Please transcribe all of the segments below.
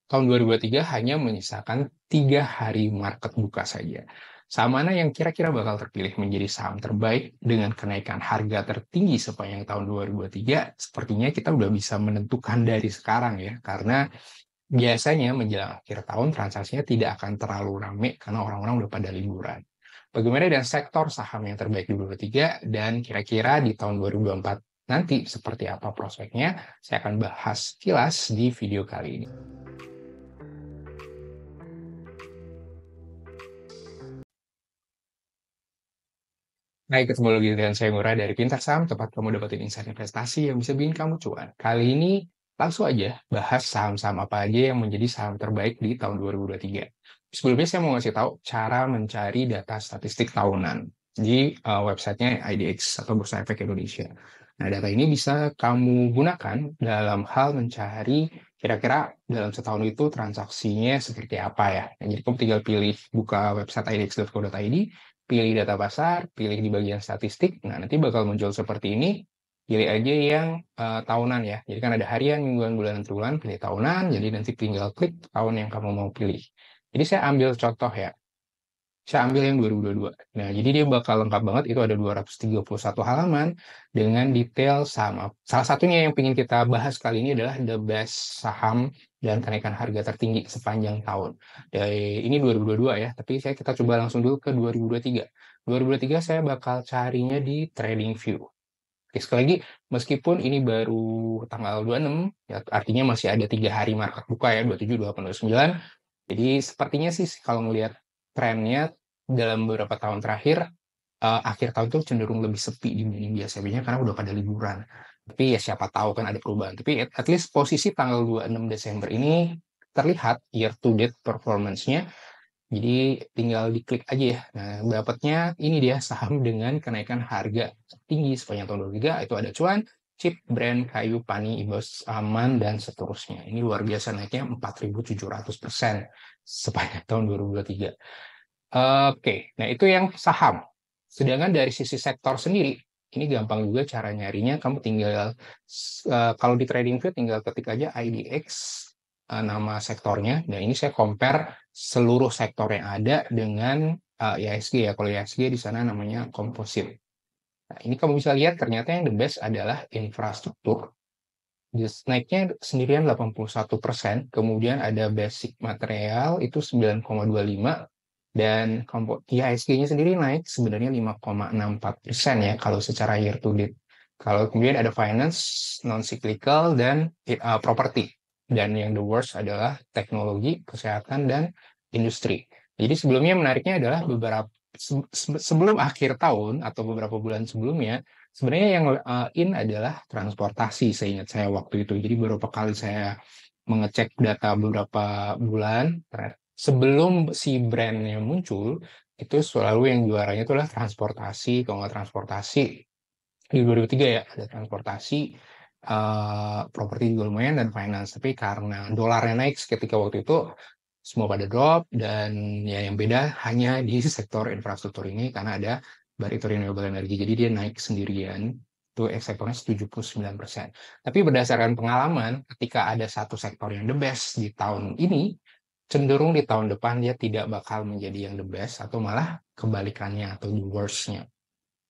tahun 2023 hanya menyisakan 3 hari market buka saja. Saham mana yang kira-kira bakal terpilih menjadi saham terbaik dengan kenaikan harga tertinggi sepanjang tahun 2023? Sepertinya kita udah bisa menentukan dari sekarang ya, karena biasanya menjelang akhir tahun transaksinya tidak akan terlalu ramai karena orang-orang udah pada liburan. Bagaimana dengan sektor saham yang terbaik di 2023 dan kira-kira di tahun 2024 nanti seperti apa prospeknya? Saya akan bahas kilas di video kali ini. Hai, ketemu lagi dengan saya Ngurah dari Pintar Saham, tempat kamu dapetin insight investasi yang bisa bikin kamu cuan. Kali ini langsung aja bahas saham-saham apa aja yang menjadi saham terbaik di tahun 2023. Sebelumnya saya mau ngasih tahu cara mencari data statistik tahunan di websitenya IDX atau Bursa Efek Indonesia. Nah, data ini bisa kamu gunakan dalam hal mencari kira-kira dalam setahun itu transaksinya seperti apa ya. Nah, jadi kamu tinggal pilih buka website idx.co.id, pilih data pasar, pilih di bagian statistik. Nah, nanti bakal muncul seperti ini. Pilih aja yang tahunan ya. Jadi kan ada harian, mingguan, bulanan, triwulan, pilih tahunan. Jadi nanti tinggal klik tahun yang kamu mau pilih. Jadi saya ambil contoh ya. Saya ambil yang 2022. Nah, jadi dia bakal lengkap banget. Itu ada 231 halaman dengan detail sama. Salah satunya yang ingin kita bahas kali ini adalah the best saham dan kenaikan harga tertinggi sepanjang tahun. Dari ini 2022 ya, tapi kita coba langsung dulu ke 2023. 2023 saya bakal carinya di TradingView. Oke, sekali lagi, meskipun ini baru tanggal 26, ya, artinya masih ada 3 hari market buka ya, 27, 28, 29. Jadi sepertinya sih kalau ngelihat trennya dalam beberapa tahun terakhir, akhir tahun tuh cenderung lebih sepi dibanding biasanya karena udah pada liburan. Tapi ya siapa tahu kan ada perubahan. Tapi at least posisi tanggal 26 Desember ini terlihat year to date performance-nya. Jadi tinggal diklik aja ya. Nah, dapatnya ini dia saham dengan kenaikan harga tinggi sepanjang tahun 2023. Itu ada Cuan, Chip, Brand, Kayu, Pani, Ibos, Aman, dan seterusnya. Ini luar biasa naiknya 4.700% sepanjang tahun 2023. Oke, nah itu yang saham. Sedangkan dari sisi sektor sendiri, ini gampang juga cara nyarinya. Kamu tinggal, kalau di TradingView tinggal ketik aja IDX, nama sektornya. Dan ini saya compare seluruh sektor yang ada dengan IHSG ya. Kalau IHSG di sana namanya komposit. Nah, ini kamu bisa lihat ternyata yang the best adalah infrastruktur. Naiknya sendirian 81%, kemudian ada basic material itu 9,25, dan IHSG-nya sendiri naik sebenarnya 5,64% ya kalau secara year to date. Kalau kemudian ada finance, non-cyclical, dan property. Dan yang the worst adalah teknologi, kesehatan, dan industri. Jadi sebelumnya menariknya adalah sebelum akhir tahun atau beberapa bulan sebelumnya, sebenarnya yang in adalah transportasi, seingat saya waktu itu. Jadi beberapa kali saya mengecek data beberapa bulan, sebelum si brandnya muncul, itu selalu yang juaranya itu adalah transportasi. Kalau nggak transportasi, di 2003 ya, ada transportasi, properti juga lumayan, dan finance. Tapi karena dolarnya naik ketika waktu itu, semua pada drop, dan ya yang beda hanya di sektor infrastruktur ini karena ada Barito Renewable Energy. Jadi dia naik sendirian, itu sektornya 79%. Tapi berdasarkan pengalaman, ketika ada satu sektor yang the best di tahun ini, cenderung di tahun depan dia tidak bakal menjadi yang the best, atau malah kebalikannya atau the worst-nya.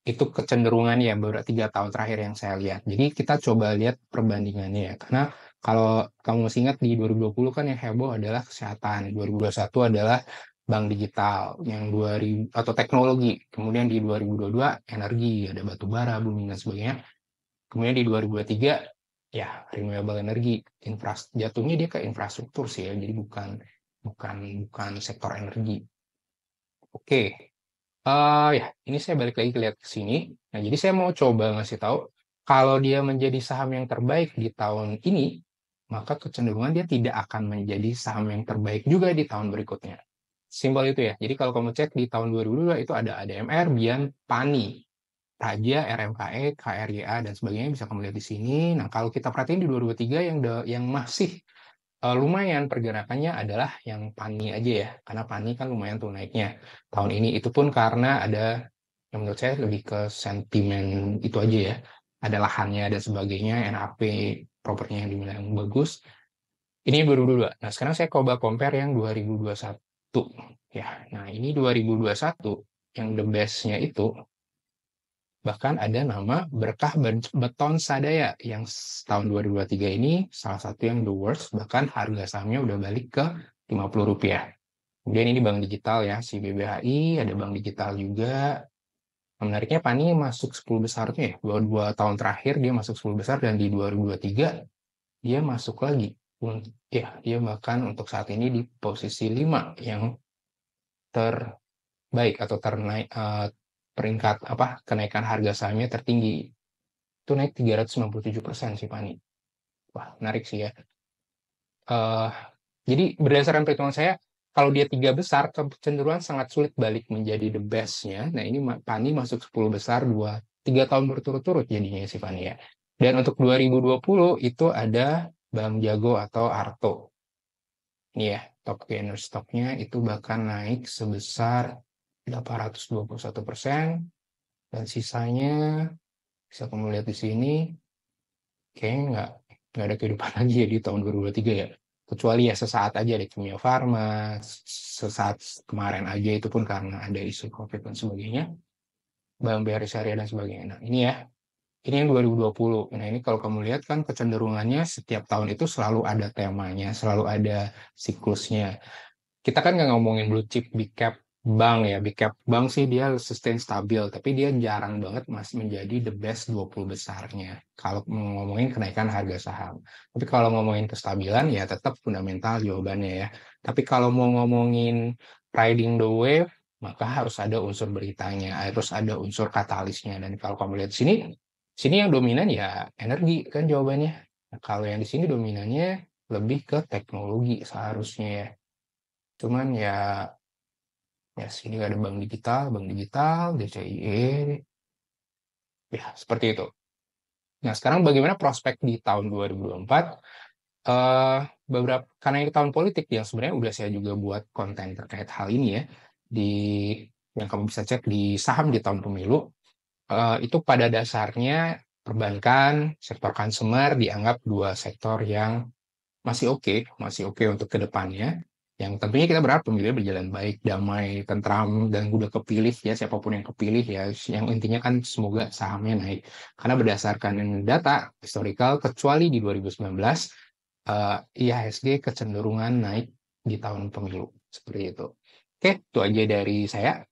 Itu kecenderungan ya beberapa 3 tahun terakhir yang saya lihat. Jadi kita coba lihat perbandingannya ya. Karena kalau kamu masih ingat di 2020 kan yang heboh adalah kesehatan, 2021 adalah bank digital, yang 2000 atau teknologi. Kemudian di 2022 energi, ada batu bara, bumi dan sebagainya. Kemudian di 2023 ya renewable energy, jatuhnya dia ke infrastruktur sih ya. Jadi bukan sektor energi. Oke. Ya, ini saya balik lagi lihat ke sini. Nah, jadi saya mau coba ngasih tahu, kalau dia menjadi saham yang terbaik di tahun ini, maka kecenderungan dia tidak akan menjadi saham yang terbaik juga di tahun berikutnya. Simpel itu ya. Jadi kalau kamu cek di tahun 2022 itu ada ADMR, Bian, Pani, Raja, RMKE, KRYA, dan sebagainya bisa kamu lihat di sini. Nah, kalau kita perhatiin di 2023 yang masih lumayan pergerakannya adalah yang Pani aja ya, karena Pani kan lumayan tuh naiknya tahun ini. Itu pun karena ada yang menurut saya lebih ke sentimen itu aja ya, ada lahannya dan sebagainya, NAP propertinya yang dimiliki yang bagus. Ini 2022. Nah, sekarang saya coba compare yang 2021. Ya, nah ini 2021 yang the best-nya itu bahkan ada nama Berkah Beton Sadaya yang tahun 2023 ini salah satu yang the worst, bahkan harga sahamnya udah balik ke Rp50. Kemudian ini bank digital ya, si BBHI, ada bank digital juga. Menariknya Pani masuk 10 besarnya ya, dua tahun terakhir dia masuk 10 besar dan di 2023 dia masuk lagi. Ya, dia bahkan untuk saat ini di posisi 5 yang terbaik atau peringkat apa kenaikan harga sahamnya tertinggi. Itu naik 397% sih Pani. Wah, menarik sih ya. Eh, jadi berdasarkan perhitungan saya, kalau dia 3 besar, kecenderungan sangat sulit balik menjadi the best-nya. Nah, ini Pani masuk 10 besar 3 tahun berturut-turut jadinya sih Pani ya. Dan untuk 2020 itu ada Bank Jago atau Arto. Ini ya, top gainer stoknya itu bahkan naik sebesar 821%. Dan sisanya, bisa kamu lihat di sini, kayaknya nggak ada kehidupan lagi ya di tahun 2023 ya. Kecuali ya sesaat aja ada Kimia Farma, sesaat kemarin aja itu pun karena ada isu COVID dan sebagainya, Bank BRI Syariah dan sebagainya. Nah ini ya, ini yang 2020. Nah ini kalau kamu lihat kan kecenderungannya setiap tahun itu selalu ada temanya, selalu ada siklusnya. Kita kan nggak ngomongin blue chip big cap bank ya, big cap bank sih dia sustain stabil, tapi dia jarang banget masih menjadi the best 20 besarnya kalau ngomongin kenaikan harga saham. Tapi kalau ngomongin kestabilan ya tetap fundamental jawabannya ya. Tapi kalau mau ngomongin riding the wave, maka harus ada unsur beritanya, harus ada unsur katalisnya. Dan kalau kamu lihat sini, sini yang dominan ya energi kan jawabannya. Nah, kalau yang di sini dominannya lebih ke teknologi seharusnya ya. Cuman ya sini ada bank digital, DCIE, ya seperti itu. Nah sekarang bagaimana prospek di tahun 2024? Eh beberapa karena ini tahun politik yang sebenarnya udah saya juga buat konten terkait hal ini ya di yang kamu bisa cek di saham di tahun pemilu. Itu pada dasarnya perbankan, sektor consumer dianggap dua sektor yang masih oke untuk kedepannya. Yang tentunya kita berharap pemilihan berjalan baik, damai, tentram, dan udah kepilih ya siapapun yang kepilih ya. Yang intinya kan semoga sahamnya naik. Karena berdasarkan data historical, kecuali di 2019, IHSG kecenderungan naik di tahun pemilu. Seperti itu. Oke, itu aja dari saya.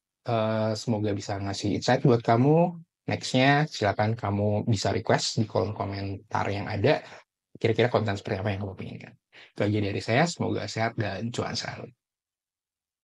Semoga bisa ngasih insight buat kamu. Nextnya silakan kamu bisa request di kolom komentar yang ada kira-kira konten seperti apa yang kamu inginkan. Itu aja dari saya, semoga sehat dan cuan selalu.